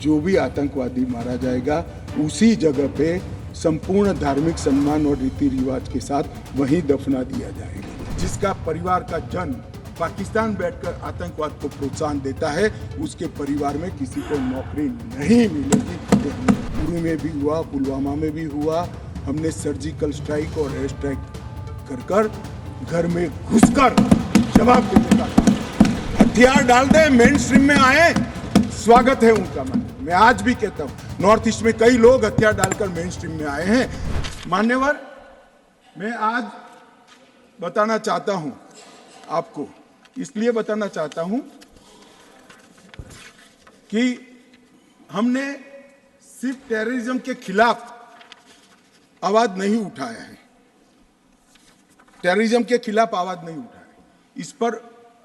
जो भी आतंकवादी मारा जाएगा उसी जगह पे संपूर्ण धार्मिक सम्मान और रीति रिवाज के साथ वहीं दफना दिया जाएगा। जिसका परिवार का जन पाकिस्तान बैठकर आतंकवाद को प्रोत्साहन देता है, उसके परिवार में किसी को नौकरी नहीं मिलेगी। पुरी में भी हुआ, पुलवामा में भी हुआ। हमने सर्जिकल स्ट्राइक और एयर स्ट्राइक कर घर में घुसकर जवाब देने का, हथियार डाल दे, मेन स्ट्रीम में आए, स्वागत है उनका। मैं आज भी कहता हूं, नॉर्थ ईस्ट में कई लोग हथियार डालकर मेन स्ट्रीम में आए हैं। मान्यवर, मैं आज बताना चाहता हूं आपको, इसलिए बताना चाहता हूं कि हमने सिर्फ टेररिज्म के खिलाफ आवाज नहीं उठाया है, टेररिज्म के खिलाफ आवाज नहीं उठाया, इस पर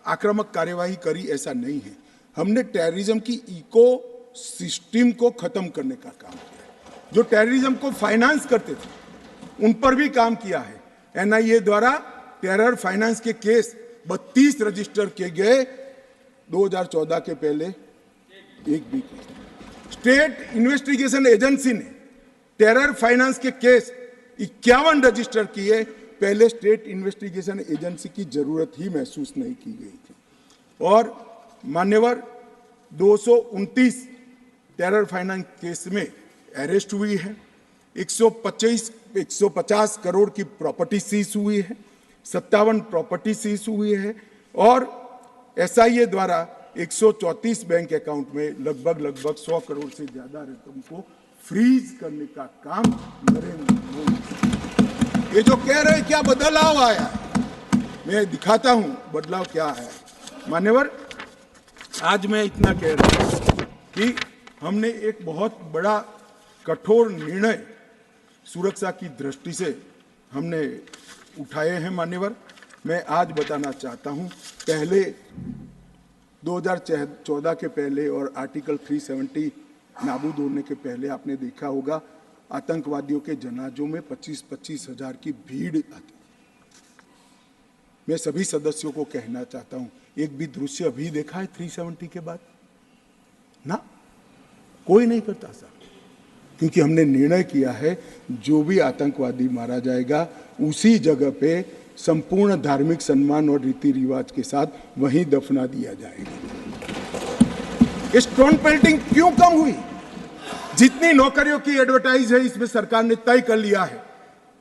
आक्रामक कार्यवाही करी, ऐसा नहीं है। हमने टेररिज्म की इको सिस्टम को खत्म करने का काम किया। जो टेररिज्म को फाइनेंस करते थे उन पर भी काम किया है। एनआईए द्वारा टेरर फाइनेंस के केस 32 रजिस्टर किए गए 2014 के पहले, एक भी केस। स्टेट इन्वेस्टिगेशन एजेंसी ने टेरर फाइनेंस के केस 51 रजिस्टर किए। पहले स्टेट इन्वेस्टिगेशन एजेंसी की जरूरत ही महसूस नहीं की गई थी। और मान्यवर, 229 टेरर फाइनेंस केस में अरेस्ट हुई है, 150 करोड़ की प्रॉपर्टी सीज हुई है, 57 प्रॉपर्टी सीज हुई है और एसआईए द्वारा 134 बैंक अकाउंट में लगभग 100 करोड़ से ज्यादा रकम को फ्रीज करने का काम नरेंद्र मोदी। ये जो कह रहे हैं क्या बदलाव आया, मैं दिखाता हूं बदलाव क्या है। मान्यवर, आज मैं इतना कह रहा हूं कि हमने एक बहुत बड़ा कठोर निर्णय सुरक्षा की दृष्टि से हमने उठाए हैं। मान्यवर, मैं आज बताना चाहता हूं, पहले 2014 के पहले और आर्टिकल 370 नाबूद होने के पहले आपने देखा होगा आतंकवादियों के जनाजों में 25-25 हजार की भीड़ आती। मैं सभी सदस्यों को कहना चाहता हूं, एक भी दृश्य अभी देखा है 370 के बाद? ना, कोई नहीं करता साहब, क्योंकि हमने निर्णय किया है जो भी आतंकवादी मारा जाएगा उसी जगह पे संपूर्ण धार्मिक सम्मान और रीति रिवाज के साथ वहीं दफना दिया जाएगा। स्टोन पेल्टिंग क्यों कम हुई? जितनी नौकरियों की एडवर्टाइज है, इसमें सरकार ने तय कर लिया है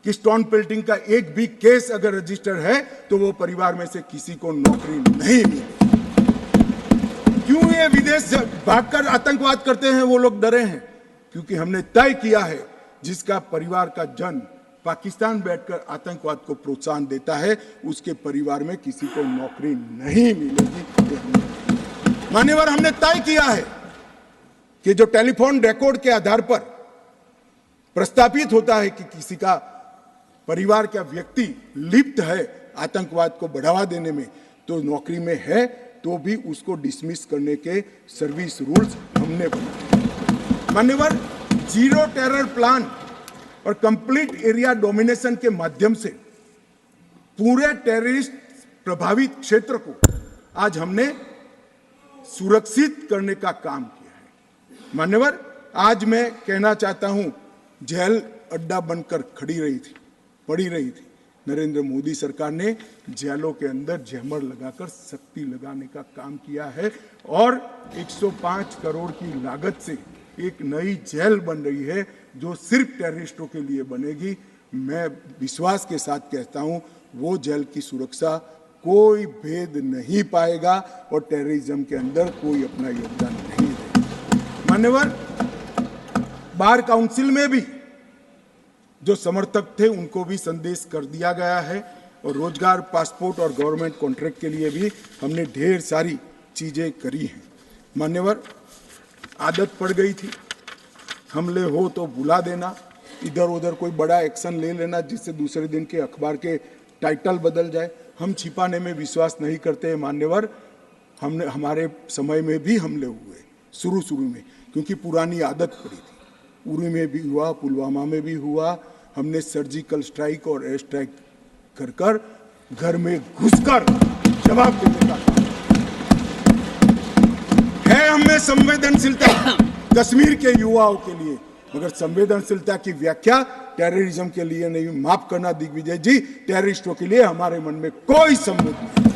कि स्टोन पेल्टिंग का एक भी केस अगर रजिस्टर है तो वो परिवार में से किसी को नौकरी नहीं मिलेगी। क्यों ये विदेश भागकर आतंकवाद करते हैं वो लोग डरे हैं? क्योंकि हमने तय किया है जिसका परिवार का जन पाकिस्तान बैठकर आतंकवाद को प्रोत्साहन देता है, उसके परिवार में किसी को नौकरी नहीं मिलेगी। मान्यवर, हमने तय किया है कि जो टेलीफोन रिकॉर्ड के आधार पर प्रस्तापित होता है कि किसी का परिवार का व्यक्ति लिप्त है आतंकवाद को बढ़ावा देने में, तो नौकरी में है तो भी उसको डिसमिस करने के सर्विस रूल्स हमने बनाए। मान्यवर, जीरो टेरर प्लान और कंप्लीट एरिया डोमिनेशन के माध्यम से पूरे टेररिस्ट प्रभावित क्षेत्र को आज हमने सुरक्षित करने का काम किया है। मान्यवर, आज मैं कहना चाहता हूं, जेल अड्डा बनकर पड़ी रही थी। नरेंद्र मोदी सरकार ने जेलों के अंदर जैमर लगाकर सख्ती लगाने का काम किया है और 105 करोड़ की लागत से एक नई जेल बन रही है जो सिर्फ टेररिस्टों के लिए बनेगी। मैं विश्वास के साथ कहता हूं, वो जेल की सुरक्षा कोई भेद नहीं पाएगा और टेररिज्म के अंदर कोई अपना योगदान नहीं देगा। मान्यवर, बार काउंसिल में भी जो समर्थक थे उनको भी संदेश कर दिया गया है और रोजगार, पासपोर्ट और गवर्नमेंट कॉन्ट्रैक्ट के लिए भी हमने ढेर सारी चीजें करी हैं। मान्यवर, आदत पड़ गई थी, हमले हो तो बुला देना, इधर उधर कोई बड़ा एक्शन ले लेना जिससे दूसरे दिन के अखबार के टाइटल बदल जाए। हम छिपाने में विश्वास नहीं करते हैं। मान्यवर, हमारे समय में भी हमले हुए शुरू में, क्योंकि पुरानी आदत पड़ी थी। उरी में भी हुआ, पुलवामा में भी हुआ। हमने सर्जिकल स्ट्राइक और एयर स्ट्राइक कर घर में घुसकर जवाब देने का है। हमें संवेदनशीलता, कश्मीर के युवाओं के लिए, मगर संवेदनशीलता की व्याख्या टेररिज्म के लिए नहीं। माफ करना दिग्विजय जी, टेररिस्टों के लिए हमारे मन में कोई संबंध नहीं।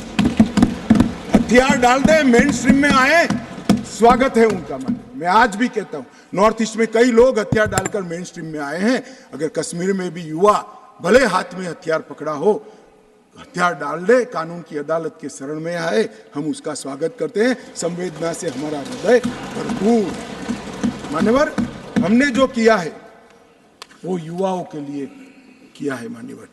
हथियार डाल दे, मेन स्ट्रीम में आए, स्वागत है उनका। मन मैं आज भी कहता हूं, नॉर्थ ईस्ट में कई लोग हथियार डालकर मेन स्ट्रीम में आए हैं। अगर कश्मीर में भी युवा भले हाथ में हथियार पकड़ा हो, हथियार डाल दे, कानून की अदालत के शरण में आए, हम उसका स्वागत करते हैं। संवेदना से हमारा हृदय भरपूर। मान्यवर, हमने जो किया है वो युवाओं के लिए किया है। मान्यवर,